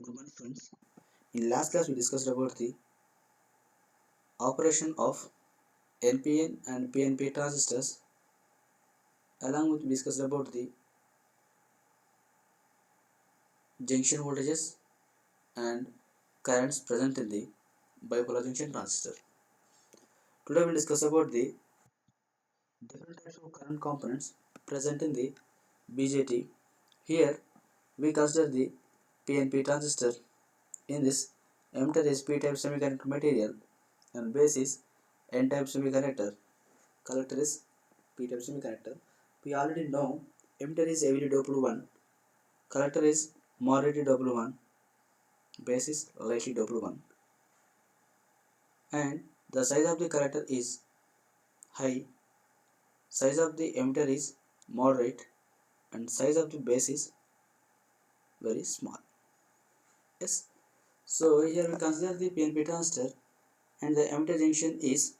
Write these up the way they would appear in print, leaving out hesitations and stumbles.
Good morning, friends. In last class, we discussed about the operation of NPN and PNP transistors. Along with we discussed about the junction voltages and currents present in the bipolar junction transistor. Today, we'll discuss about the different types of current components present in the BJT. Here, we consider the PNP transistor. In this, emitter is P-type semiconductor material and base is N-type semiconductor. Collector is P-type semiconductor. We already know emitter is heavily doped 1, collector is moderately doped 1, base is lightly doped 1, and the size of the collector is high, size of the emitter is moderate, and size of the base is very small. Yes. So here we consider the PNP transistor, and the emitter junction is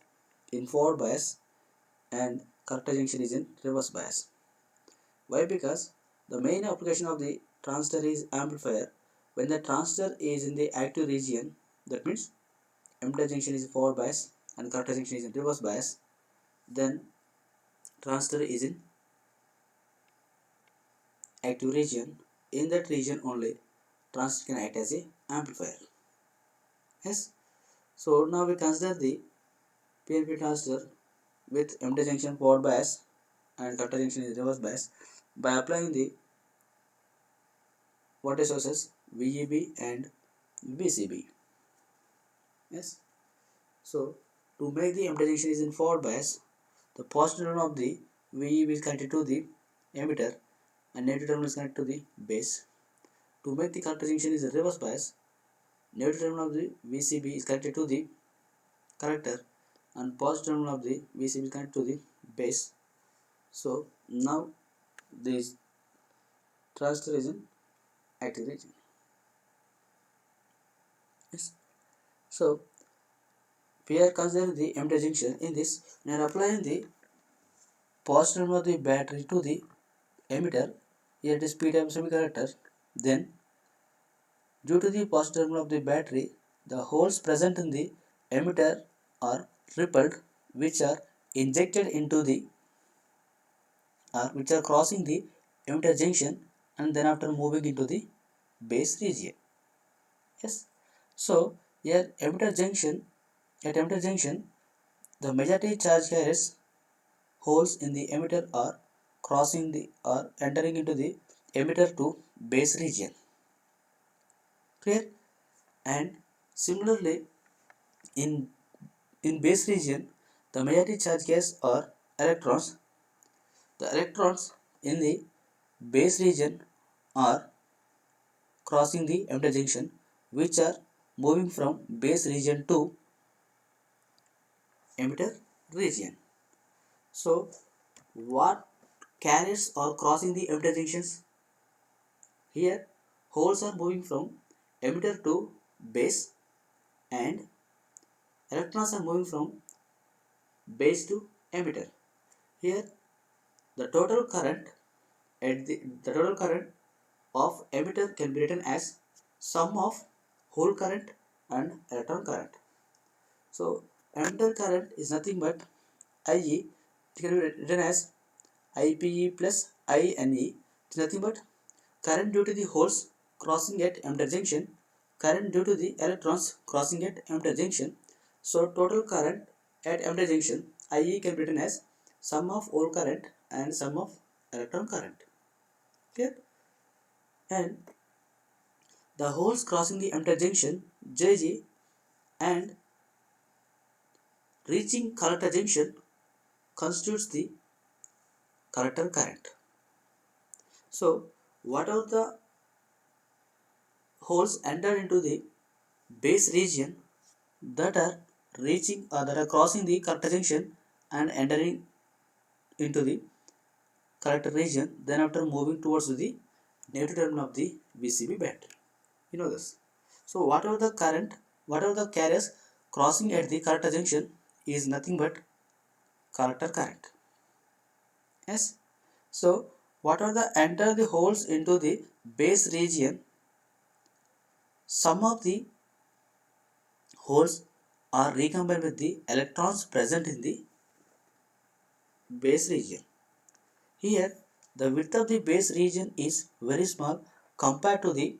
in forward bias and collector junction is in reverse bias. Why? Because the main application of the transistor is amplifier. When the transistor is in the active region, that means emitter junction is forward bias and collector junction is in reverse bias, then transistor is in active region. In that region only, transistor can act as a amplifier. Yes. So now we consider the PNP transistor with emitter junction forward bias and collector junction is reverse bias by applying the voltage sources VEB and VCB. Yes. So to make the emitter junction is in forward bias, the positive terminal of the VEB is connected to the emitter and negative terminal is connected to the base. To make the collector junction is in reverse bias, negative terminal of the VCB is connected to the collector and positive terminal of the VCB is connected to the base. So now this transistor is in active region. Yes. So we are considering the emitter junction. In this, we are applying the positive terminal of the battery to the emitter. Here it is p-type semiconductor. Then, due to the positive terminal of the battery, the holes present in the emitter are repelled, which are injected into the which are crossing the emitter junction and then after moving into the base region. Yes. So here at emitter junction, the majority charge carriers holes in the emitter are crossing the or entering into the emitter to base region. Clear? And similarly, in base region, the majority charge gas are electrons. The electrons in the base region are crossing the emitter junction, which are moving from base region to emitter region. So, what carriers are crossing the emitter junctions? Here, holes are moving from emitter to base and electrons are moving from base to emitter. Here, the total current the total current of emitter can be written as sum of hole current and electron current. So emitter current is nothing but IE. It can be written as IPE plus INE. It is nothing but current due to the holes crossing at emitter junction, current due to the electrons crossing at emitter junction. So total current at emitter junction IE can be written as sum of hole current and sum of electron current. Okay? And the holes crossing the emitter junction JG and reaching collector junction constitutes the collector current. So whatever the holes enter into the base region that are reaching or that are crossing the collector junction and entering into the collector region, then after moving towards the negative terminal of the VCB battery. You know this. So whatever the current, whatever the carriers crossing at the collector junction is nothing but collector current. Yes. So whatever the enter the holes into the base region some of the holes are recombined with the electrons present in the base region. Here, the width of the base region is very small compared to the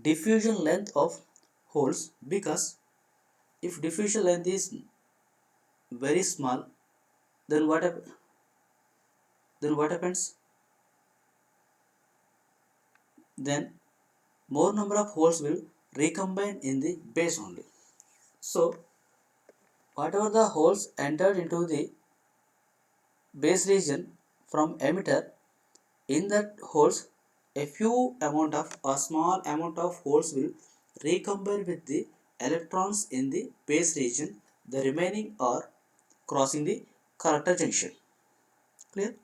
diffusion length of holes, because if diffusion length is very small, then what happens? Then more number of holes will recombine in the base only. So whatever the holes entered into the base region from emitter, in that holes a small amount of holes will recombine with the electrons in the base region. The remaining are crossing the collector junction. Clear?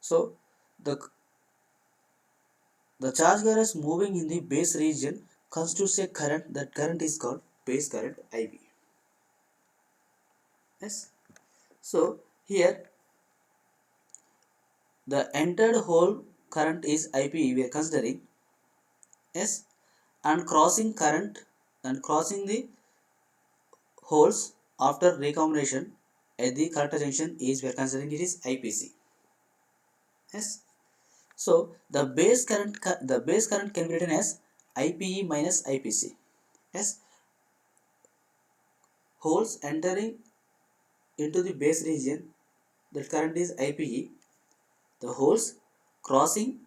So the charge carriers moving in the base region constitutes a current. That current is called base current IB. Yes. So here the entered hole current is IP we are considering. Yes. And crossing the holes after recombination at the collector junction is we are considering it is IPC. Yes. So the base current can be written as IPE minus IPC. Yes. Holes entering into the base region, that current is IPE. The holes crossing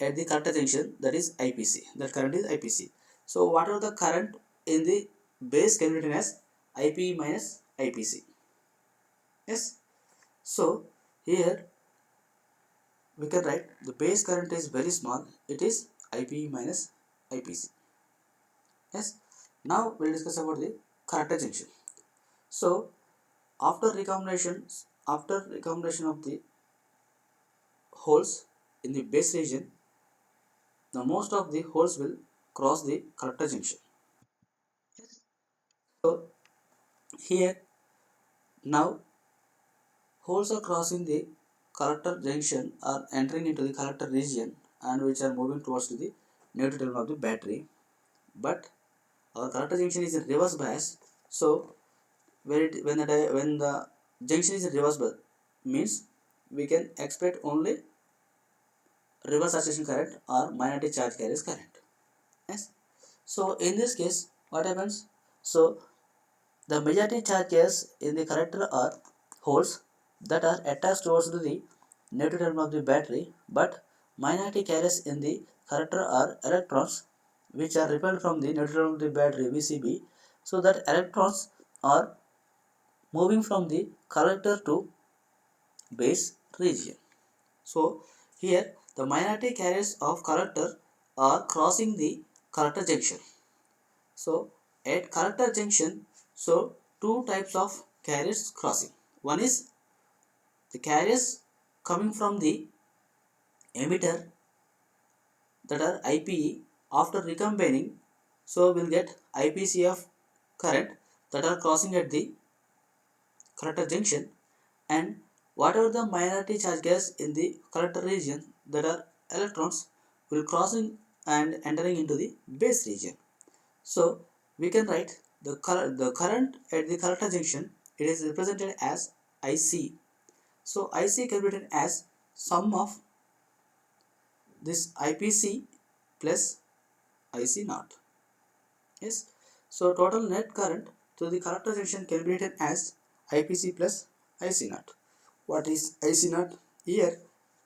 at the collector junction, that is IPC. That current is IPC. So what are the current in the base can be written as IPE minus IPC. Yes. So here we can write the base current is very small. It is IPE minus IPC. Yes. Now we'll discuss about the collector junction. So after recombination of the holes in the base region, the most of the holes will cross the collector junction. So here now holes are crossing the collector junction, are entering into the collector region, and which are moving towards to the negative terminal of the battery. But our collector junction is in reverse bias. So when the junction is in reverse bias, means we can expect only reverse saturation current or magnetic charge carriers current. Yes. So in this case, what happens? So the majority charge carriers in the collector are holes that are attached towards the negative terminal of the battery, but minority carriers in the collector are electrons which are repelled from the negative terminal of the battery VCB, so that electrons are moving from the collector to base region. So here the minority carriers of collector are crossing the collector junction. So at collector junction, so two types of carriers crossing. One is the carriers coming from the emitter, that are IPE. After recombining, so we'll get IPC of current that are crossing at the collector junction, and whatever the minority charge gas in the collector region, that are electrons, will crossing and entering into the base region. So we can write the current at the collector junction, it is represented as IC. So IC can be written as sum of this IPC plus IC naught. Yes. So total net current to the collector junction can be written as IPC plus IC naught. What is IC naught? Here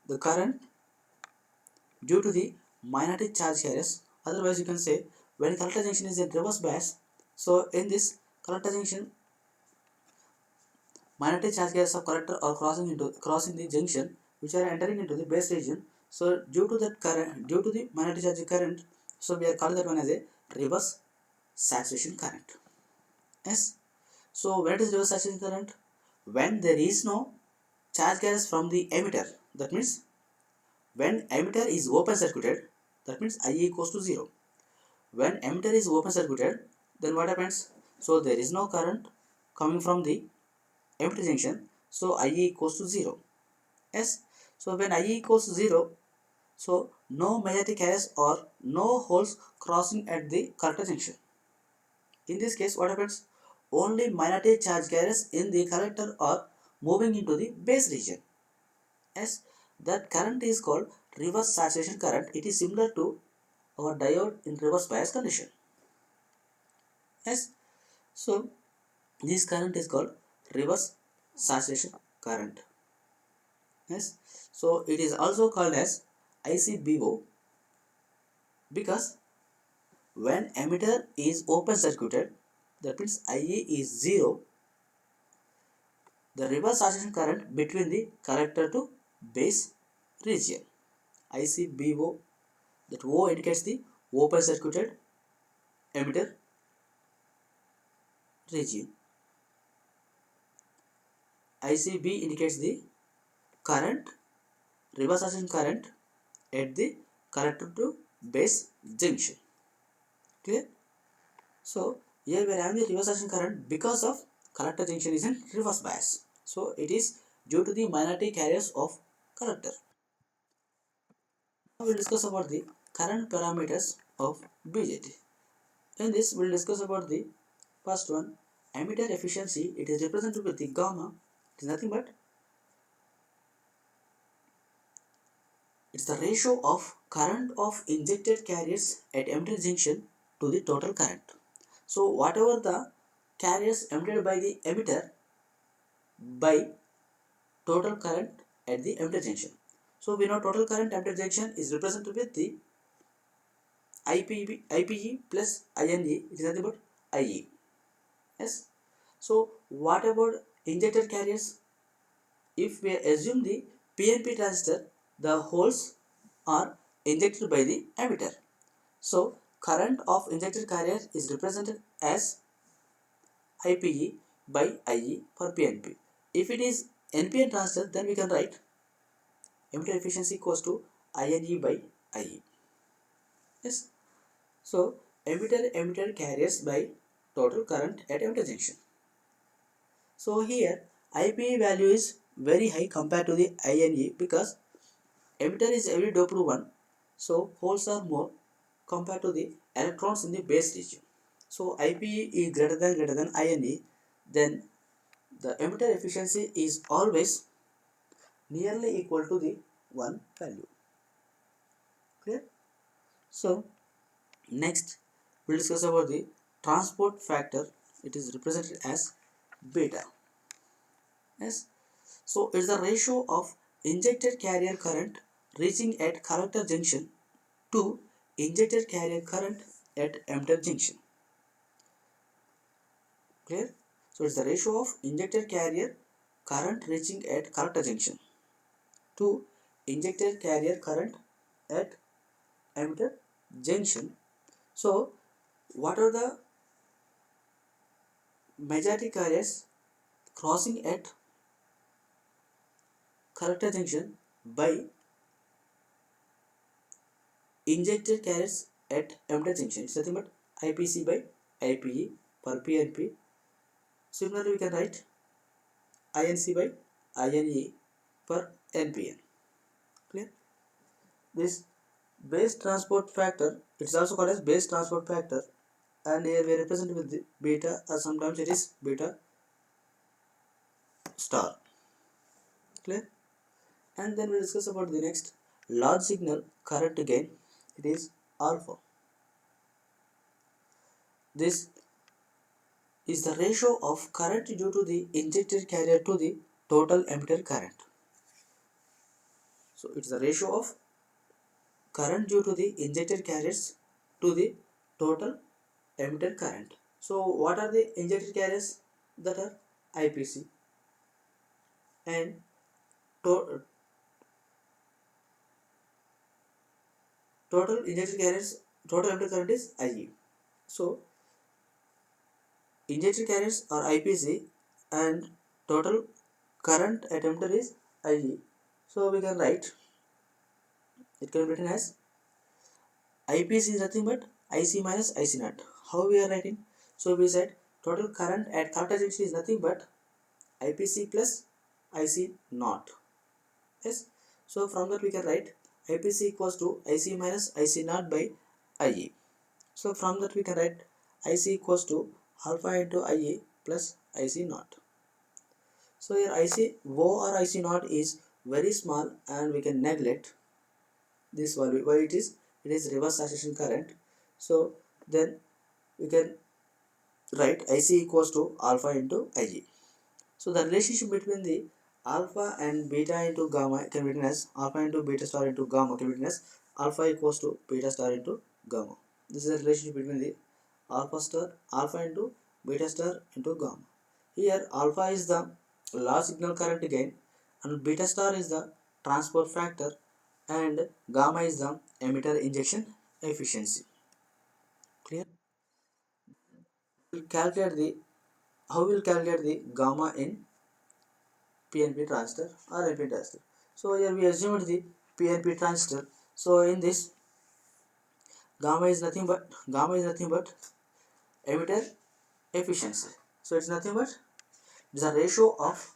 the current due to the magnetic charge carriers. Otherwise you can say when collector junction is in reverse bias, so in this collector junction magnetic charge carriers of collector are crossing the junction, which are entering into the base region. So due to that current, due to the magnetic charge current, so we are calling that one as a reverse saturation current. Yes. So when it is reverse saturation current? When there is no charge carriers from the emitter. That means when emitter is open circuited, that means IE equals to 0. When emitter is open circuited, then what happens? So there is no current coming from the emitter junction, so IE equals to 0. Yes. So when IE equals to 0, so no magnetic carriers or no holes crossing at the collector junction. In this case, what happens? Only minority charge carriers in the collector are moving into the base region. As that current is called reverse saturation current. It is similar to our diode in reverse bias condition. Yes, so this current is called reverse saturation current. Yes, so it is also called as ICBO because when emitter is open circuited, that means IA is 0, the reverse saturation current between the collector to base region. ICBO, that O indicates the open circuited emitter region. ICB indicates the current, reverse saturation current at the collector to base junction. Clear? So here we are having the reverse saturation current because of collector junction is in reverse bias. So it is due to the minority carriers of collector. Now we will discuss about the current parameters of BJT. In this we will discuss about the first one, emitter efficiency. It is represented with the gamma. It is nothing but it's the ratio of current of injected carriers at emitter junction to the total current. So whatever the carriers emitted by the emitter by total current at the emitter junction. So we know total current emitter junction is represented with the IPE plus INE. It is nothing but IE. Yes. So what about injected carriers? If we assume the PNP transistor, the holes are injected by the emitter. So current of injected carrier is represented as IPE by IE for PNP. If it is NPN transistor, then we can write emitter efficiency equals to INE by IE. Yes. So emitter carriers by total current at emitter junction. So here IPE value is very high compared to the INE because emitter is every doped one, so holes are more compared to the electrons in the base region. So IPE is greater than INE, then the emitter efficiency is always nearly equal to the 1 value. Clear? So next we'll discuss about the transport factor. It is represented as beta. Yes. So it's the ratio of injected carrier current reaching at collector junction to injected carrier current at emitter junction. Clear? So it's the ratio of injected carrier current reaching at collector junction to injected carrier current at emitter junction. So what are the majority carriers crossing at collector junction by injected carriers at emitter junction? It's nothing but IPC by IPE for PNP. Similarly, we can write INC by INE for NPN. Clear? This base transport factor, it's also called as base transport factor, and here we represent with the beta, or sometimes it is beta star. Clear? And then we discuss about the next large signal current gain. It is alpha. This is the ratio of current due to the injected carrier to the total emitter current. So it's the ratio of current due to the injected carriers to the total emitter current. So what are the injected carriers? That are IPC, and to total injected carriers, total emitter current is IE. So injected carriers are IPC and total current at emitter is IE. So we can write, it can be written as IPC is nothing but IC minus IC naught. How we are writing? So we said total current at collector junction is nothing but IPC plus IC naught. Yes. So from that we can write IPC equals to IC minus IC naught by IE. So from that we can write IC equals to alpha into IE plus IC naught. So here IC O or IC naught is very small and we can neglect this value. Why it is? It is reverse saturation current. So then we can write IC equals to alpha into IG. So the relationship between the alpha and beta into gamma can be written as alpha into beta star into gamma can be written as alpha equals to beta star into gamma. This is the relationship between the alpha into beta star into gamma. Here alpha is the large signal current gain and beta star is the transport factor and gamma is the emitter injection efficiency. Clear? We'll calculate the how we'll calculate the gamma in PNP transistor or NP transistor. So here we assumed the PNP transistor. So in this gamma is nothing but emitter efficiency. So it's nothing but the ratio of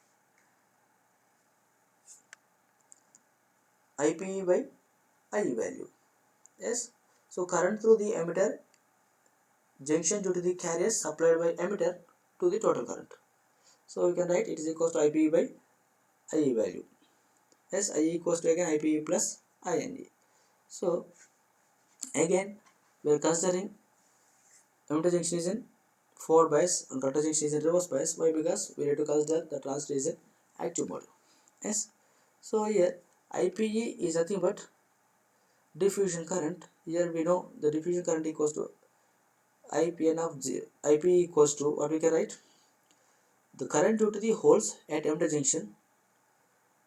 IPE by IE value. Yes. So current through the emitter junction due to the carriers supplied by emitter to the total current. So we can write it is equals to IPE by IE value. Yes, IE equals to again IPE plus INE. So again we are considering emitter junction is in forward bias and cutter junction is in reverse bias. Why? Because we need to consider the transistor is in active mode. Yes. So here IPE is nothing but diffusion current. Here we know the diffusion current equals to IPN of 0. IPE equals to what we can write? The current due to the holes at emitter junction.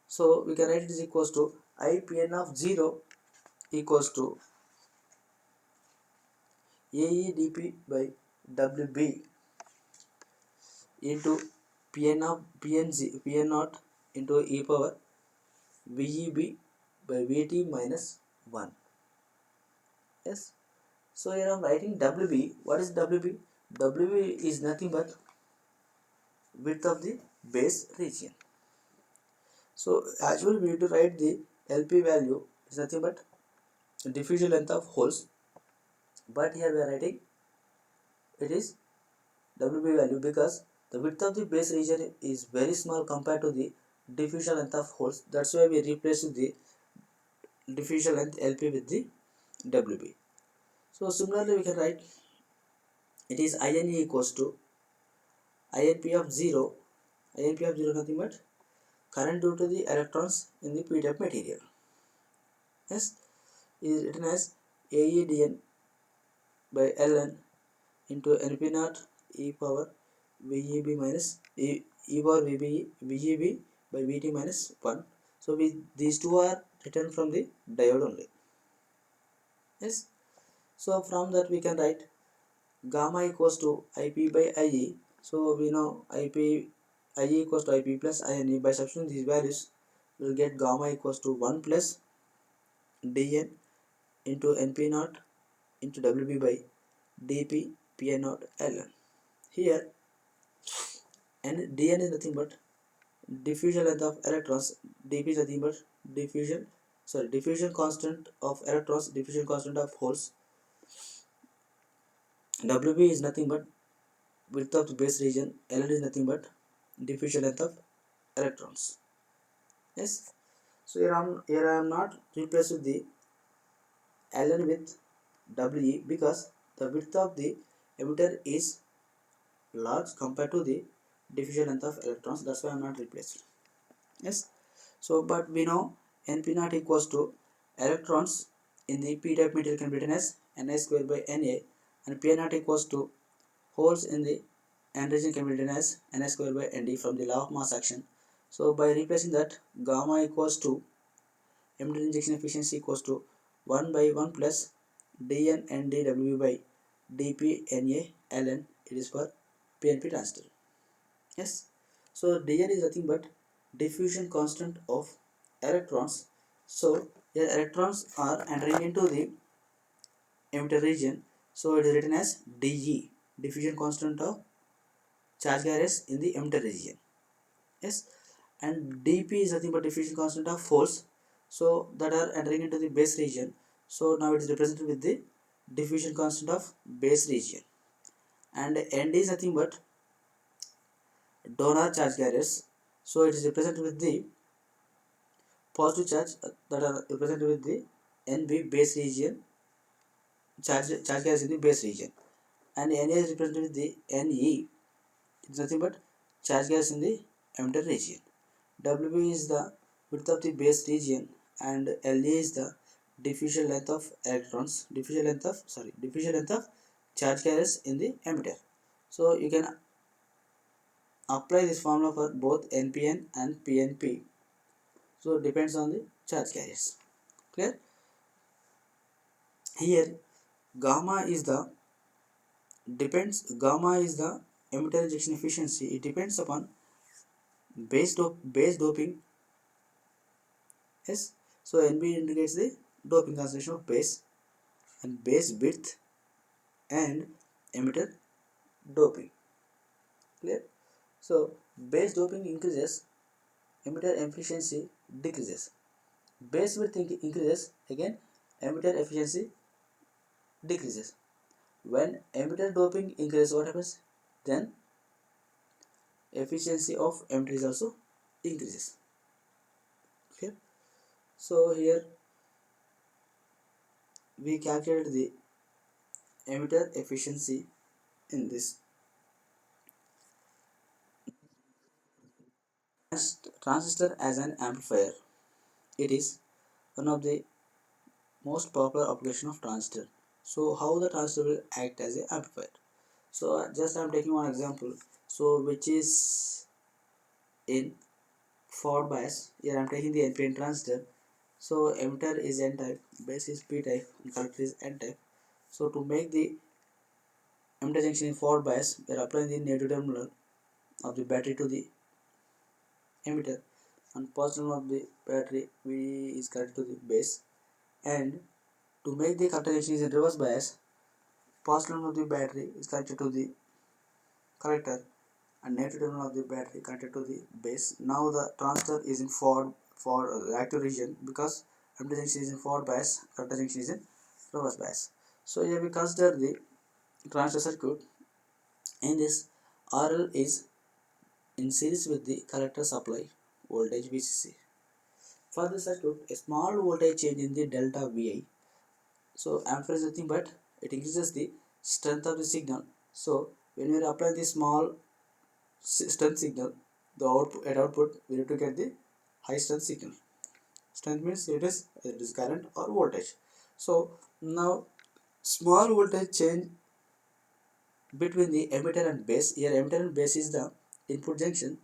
So we can write it is equals to IPN of 0 equals to AEdP by WB into Pn of Pn naught into e power VEB by VT minus 1. Yes. So here I am writing WB. What is WB? WB is nothing but width of the base region. So actually we need to write the LP value is nothing but diffusion length of holes. But here we are writing it is WB value because the width of the base region is very small compared to the diffusion length of holes. That's why we replace the diffusion length LP with the WB. So similarly we can write it is INE equals to INP of 0. INP of 0 nothing but current due to the electrons in the p type material. Yes, is written as AEDN by Ln into NP naught e power VEB minus e power VEB by VT minus 1. So these two are written from the diode only. Yes. So from that we can write gamma equals to IP by IE. So we know IE equals to IP plus INE. By substituting these values, we'll get gamma equals to 1 plus dN into NP naught into WB by dP Pn naught Ln. Here, and dN is nothing but diffusion length of electrons. dP is nothing but diffusion constant of electrons, diffusion constant of holes. WB is nothing but width of the base region. Ln is nothing but diffusion length of electrons. Yes. So here I am not replaced with the Ln with We because the width of the emitter is large compared to the diffusion length of electrons. That's why I am not replaced. Yes. So but we know NP naught equals to electrons in the p type material can be written as Na square by Na, and P naught equals to holes in the n region can be written as Na square by Nd from the law of mass action. So by replacing that, gamma equals to emitter injection efficiency equals to 1 by 1 plus dN and dW by dP Na Ln. It is for PNP transistor. Yes. So dN is nothing but diffusion constant of electrons. So here electrons are entering into the emitter region. So it is written as dE, diffusion constant of charge carriers in the emitter region. Yes. And dP is nothing but diffusion constant of holes. so that are entering into the base region. So now it is represented with the diffusion constant of base region, and Nd is nothing but donor charge carriers. So it is represented with the positive charge that are represented with the Nb base region, charge carriers in the base region, and Na is represented with the Ne. It's nothing but charge carriers in the emitter region. Wb is the width of the base region, and La is the diffusion length of electrons, diffusion length of charge carriers in the emitter. So you can apply this formula for both NPN and PNP. So it depends on the charge carriers. Clear? Here gamma is the emitter injection efficiency. It depends upon base doping. Yes. So NB indicates the doping concentration of base, and base width and emitter doping. Clear? So base doping increases, emitter efficiency decreases. Base width increases, again emitter efficiency decreases. When emitter doping increases, what happens? Then efficiency of emitter is also increases. Okay. So here we calculated the emitter efficiency in this. Transistor as an amplifier. It is one of the most popular application of transistor. So how the transistor will act as an amplifier? So just I am taking one example. So which is in forward bias. Here I am taking the NPN transistor. So emitter is N type, base is P type, and collector is N type. So to make the emitter junction in forward bias, we are applying the negative terminal of the battery to the emitter, and positive terminal of the battery V is connected to the base. And to make the collector junction is in reverse bias, positive terminal of the battery is connected to the collector, and negative terminal of the battery connected to the base. Now the transistor is in forward for the active region, because emitter junction is in forward bias, collector junction is in reverse bias. So here we consider the transistor circuit. In this, RL is in series with the collector supply voltage VCC. For the circuit, a small voltage change in the delta VI. So amplifier is nothing but it increases the strength of the signal. So when we apply the small strength signal, the output we need to get the high strength signal. Strength means it is current or voltage. So now small voltage change between the emitter and base. Here emitter and base is the input junction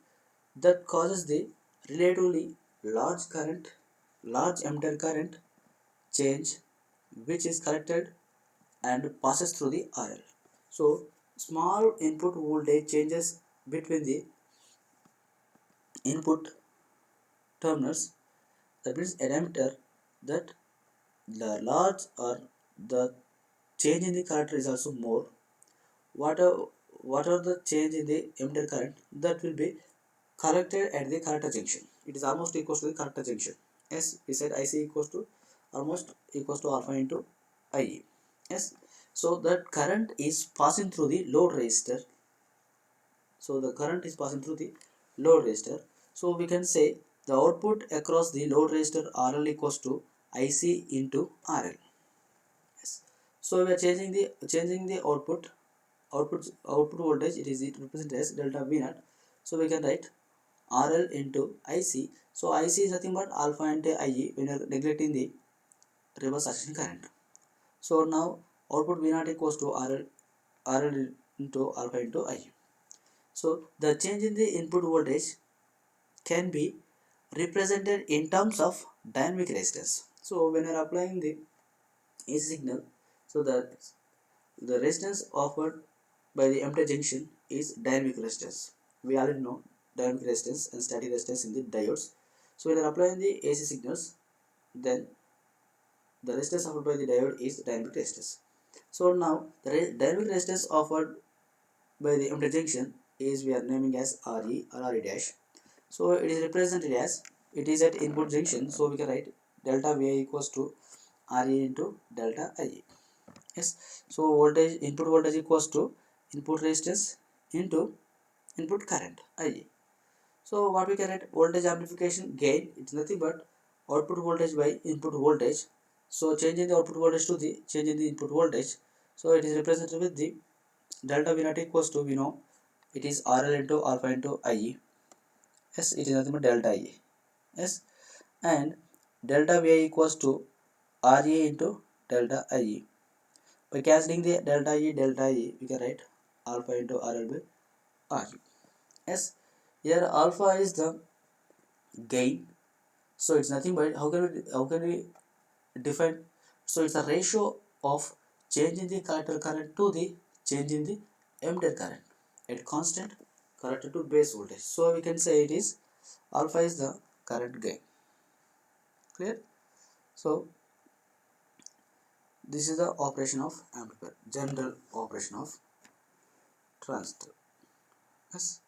that causes the relatively large emitter current change, which is collected and passes through the RL. So small input voltage changes between the input terminals, that means an emitter, that the large or the change in the current is also more. What are the change in the emitter current, that will be collected at the collector junction. It is almost equals to the collector junction. Yes, we said IC equals to almost equals to alpha into IE. Yes, so that current is passing through the load resistor. So the current is passing through the load resistor. So we can say the output across the load resistor RL equals to IC into RL. Yes. So we are changing the output voltage. It is represented as delta V naught. So we can write RL into IC. So IC is nothing but alpha into IE when you are neglecting the reverse saturation current. So now output V naught equals to RL into alpha into IE. So the change in the input voltage can be represented in terms of dynamic resistance. So when you are applying the AC signal, so the resistance offered by the emitter junction is dynamic resistance. We already know dynamic resistance and static resistance in the diodes. So when you are applying the AC signals, then the resistance offered by the diode is dynamic resistance. So now the dynamic resistance offered by the emitter junction is we are naming as RE or RE dash. So it is represented as, it is at input junction, so we can write delta VI equals to RA into delta IA. Yes, so voltage, input voltage equals to input resistance into input current IA. So what we can write, voltage amplification gain, it's nothing but output voltage by input voltage. So changing the output voltage to the change in the input voltage. So it is represented with the delta V naught equals to, we know it is RL into alpha into IE. Yes, it is nothing but delta IE. Yes, and delta VI equals to RA into delta IE. By cancelling the delta E, we can write alpha into RL by RE. Yes, here alpha is the gain. So it's nothing but how can we define? So it's a ratio of change in the collector current to the change in the emitter current at constant collector to base voltage. So we can say it is alpha is the current gain. Clear? So this is the operation of amplifier, general operation of transistor. Yes.